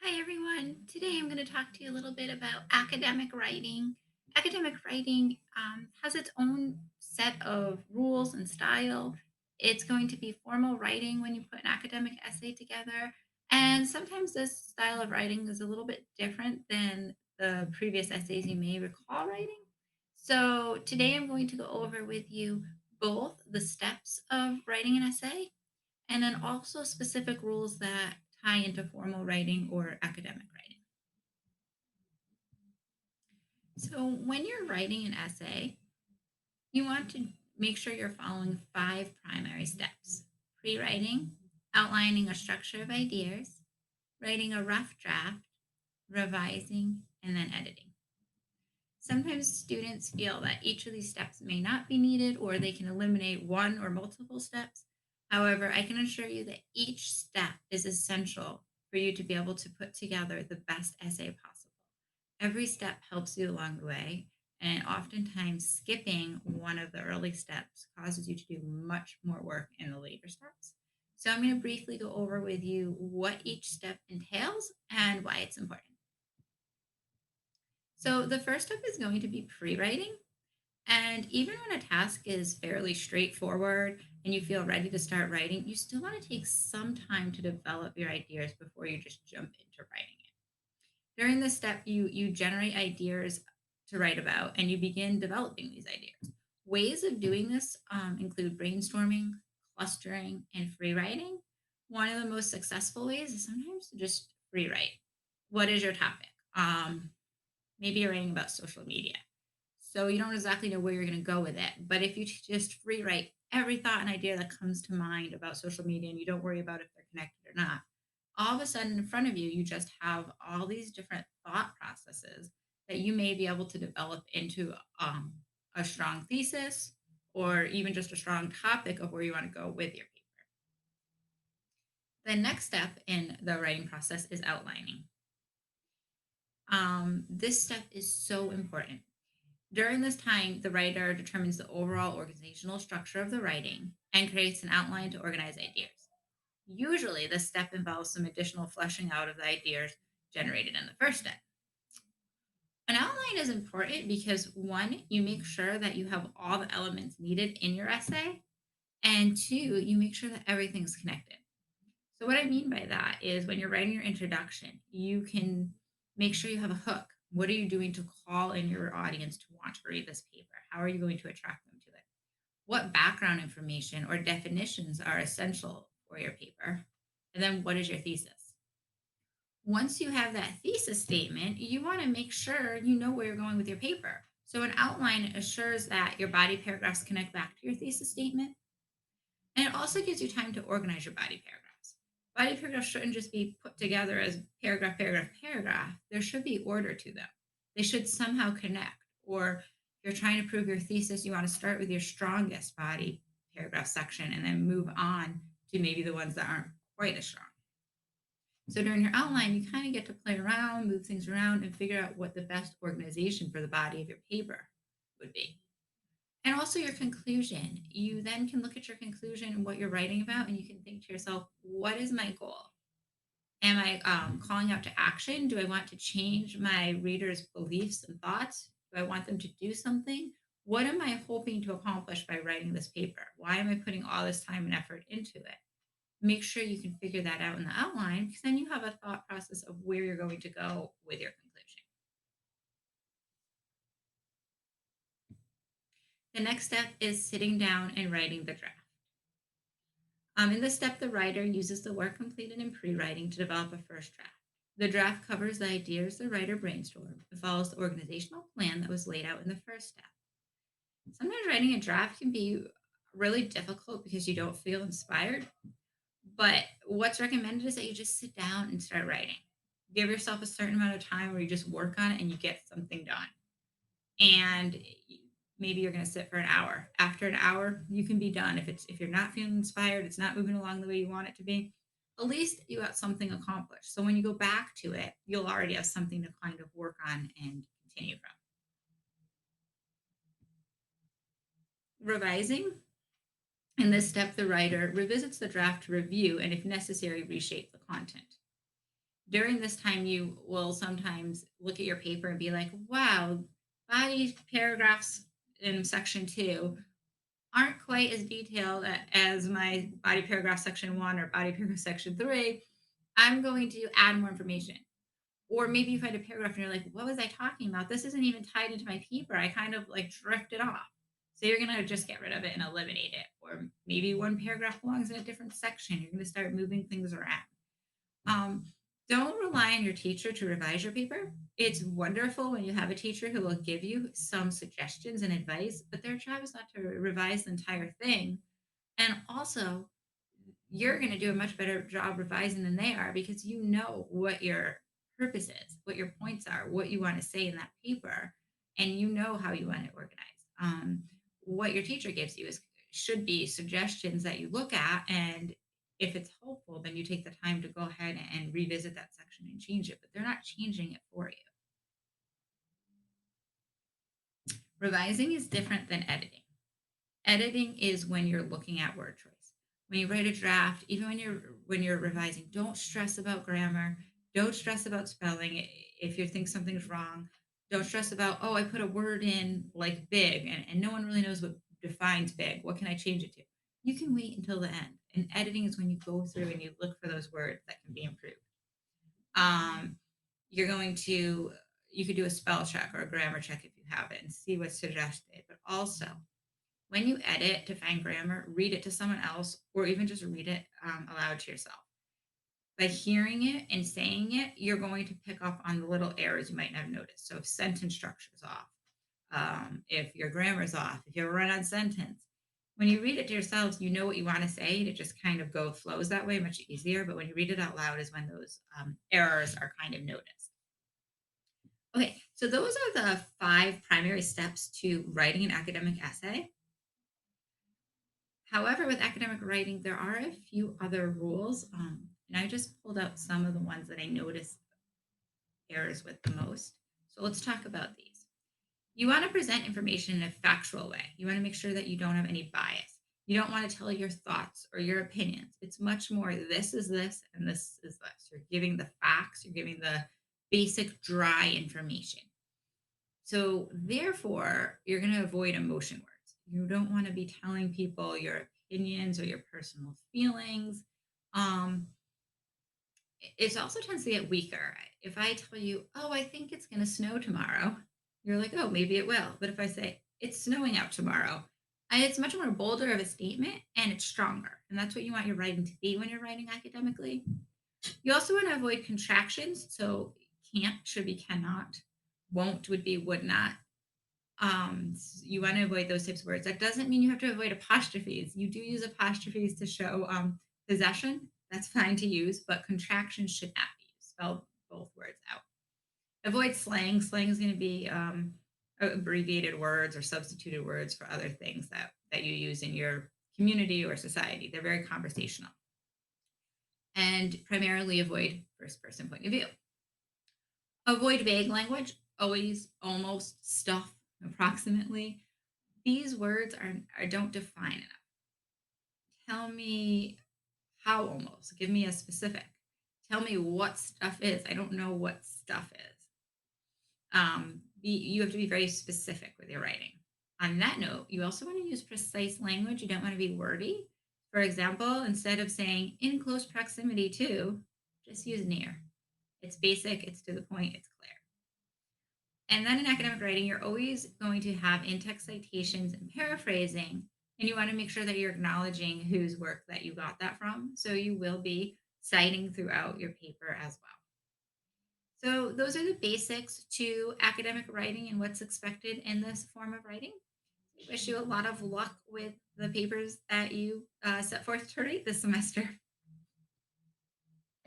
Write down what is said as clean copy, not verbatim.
Hi, everyone. Today I'm going to talk to you a little bit about academic writing. Academic writing has its own set of rules and style. It's going to be formal writing when you put an academic essay together. And sometimes this style of writing is a little bit different than the previous essays you may recall writing. So today I'm going to go over with you both the steps of writing an essay and then also specific rules that tie into formal writing or academic writing. So, when you're writing an essay, you want to make sure you're following five primary steps: pre writing, outlining a structure of ideas, writing a rough draft, revising, and then editing. Sometimes students feel that each of these steps may not be needed or they can eliminate one or multiple steps. However, I can assure you that each step is essential for you to be able to put together the best essay possible. Every step helps you along the way, and oftentimes skipping one of the early steps causes you to do much more work in the later steps. So, I'm going to briefly go over with you what each step entails and why it's important. So, the first step is going to be pre writing. And even when a task is fairly straightforward and you feel ready to start writing, you still want to take some time to develop your ideas before you just jump into writing it. During this step, you generate ideas to write about and you begin developing these ideas. Ways of doing this include brainstorming, clustering, and free writing. One of the most successful ways is sometimes to just free write. What is your topic? Maybe you're writing about social media, so you don't exactly know where you're going to go with it. But if you just free write every thought and idea that comes to mind about social media and you don't worry about if they're connected or not, all of a sudden in front of you, you just have all these different thought processes that you may be able to develop into a strong thesis or even just a strong topic of where you want to go with your paper. The next step in the writing process is outlining. This step is so important. During this time, the writer determines the overall organizational structure of the writing and creates an outline to organize ideas. Usually, this step involves some additional fleshing out of the ideas generated in the first step. An outline is important because one, you make sure that you have all the elements needed in your essay, and two, you make sure that everything's connected. So, what I mean by that is when you're writing your introduction, you can make sure you have a hook. What are you doing to call in your audience to want to read this paper? How are you going to attract them to it? What background information or definitions are essential for your paper? And then, what is your thesis? Once you have that thesis statement, you want to make sure you know where you're going with your paper. So, an outline assures that your body paragraphs connect back to your thesis statement, and it also gives you time to organize your body paragraphs. Body paragraphs shouldn't just be put together as paragraph, paragraph, paragraph. There should be order to them. They should somehow connect. Or if you're trying to prove your thesis, you want to start with your strongest body paragraph section and then move on to maybe the ones that aren't quite as strong. So during your outline, you kind of get to play around, move things around, and figure out what the best organization for the body of your paper would be. And also your conclusion. You then can look at your conclusion and what you're writing about, and you can think to yourself, what is my goal? Am I calling out to action? Do I want to change my readers' beliefs and thoughts? Do I want them to do something? What am I hoping to accomplish by writing this paper? Why am I putting all this time and effort into it? Make sure you can figure that out in the outline because then you have a thought process of where you're going to go with your conclusion. The next step is sitting down and writing the draft. In this step, the writer uses the work completed in pre-writing to develop a first draft. The draft covers the ideas the writer brainstormed and follows the organizational plan that was laid out in the first step. Sometimes writing a draft can be really difficult because you don't feel inspired, but what's recommended is that you just sit down and start writing. Give yourself a certain amount of time where you just work on it and you get something done. And maybe you're going to sit for an hour. After an hour, you can be done. If you're not feeling inspired, it's not moving along the way you want it to be. At least you got something accomplished. So when you go back to it, you'll already have something to kind of work on and continue from. Revising. In this step, the writer revisits the draft to review and, if necessary, reshape the content. During this time, you will sometimes look at your paper and be like, wow, body paragraphs in section two aren't quite as detailed as my body paragraph section one or body paragraph section three. I'm going to add more information. Or maybe you find a paragraph and you're like, what was I talking about? This isn't even tied into my paper. I kind of like drifted off. So you're going to just get rid of it and eliminate it. Or maybe one paragraph belongs in a different section. You're going to start moving things around. Um, don't rely on your teacher to revise your paper. It's wonderful when you have a teacher who will give you some suggestions and advice, but their job is not to revise the entire thing. And also, you're going to do a much better job revising than they are because you know what your purpose is, what your points are, what you want to say in that paper, and you know how you want it organized. What your teacher gives you is should be suggestions that you look at, and if it's helpful, then you take the time to go ahead and revisit that section and change it. But they're not changing it for you. Revising is different than editing. Editing is when you're looking at word choice. When you write a draft, even when you're revising, don't stress about grammar. Don't stress about spelling. If you think something's wrong, don't stress about, oh, I put a word in like big and no one really knows what defines big. What can I change it to? You can wait until the end. And editing is when you go through and you look for those words that can be improved. Um, you're going to you could do a spell check or a grammar check if you have it and see what's suggested. But also when you edit to find grammar, read it to someone else or even just read it aloud to yourself. By hearing it and saying it, you're going to pick up on the little errors you might not have noticed. So if sentence structure is off, if your grammar is off, if you have a run on sentence, when you read it to yourself, you know what you want to say, and it just kind of go flows that way much easier. But when you read it out loud is when those errors are kind of noticed. Okay, so those are the five primary steps to writing an academic essay. However, with academic writing, there are a few other rules, and I just pulled out some of the ones that I noticed errors with the most. So let's talk about these. You want to present information in a factual way. You want to make sure that you don't have any bias. You don't want to tell your thoughts or your opinions. It's much more this is this and this is this. You're giving the facts, you're giving the basic dry information. So, therefore, you're going to avoid emotion words. You don't want to be telling people your opinions or your personal feelings. Um, it also tends to get weaker. If I tell you, oh, I think it's going to snow tomorrow, you're like, oh, maybe it will. But if I say, it's snowing out tomorrow, it's much more bolder of a statement and it's stronger. And that's what you want your writing to be when you're writing academically. You also want to avoid contractions. So, can't should be cannot, won't would be would not. You want to avoid those types of words. That doesn't mean you have to avoid apostrophes. You do use apostrophes to show possession. That's fine to use, but contractions should not be used. Spell both words out. Avoid slang. Slang is going to be abbreviated words or substituted words for other things that you use in your community or society. They're very conversational. And primarily avoid first person point of view. Avoid vague language. Always, almost, stuff, approximately. These words are don't define enough. Tell me how almost. Give me a specific. Tell me what stuff is. I don't know what stuff is. You have to be very specific with your writing. On that note, you also want to use precise language. You don't want to be wordy. For example, instead of saying in close proximity to, just use near. It's basic, it's to the point, it's clear. And then in academic writing, you're always going to have in-text citations and paraphrasing, and you want to make sure that you're acknowledging whose work that you got that from. So you will be citing throughout your paper as well. So those are the basics to academic writing and what's expected in this form of writing. I wish you a lot of luck with the papers that you set forth to write this semester.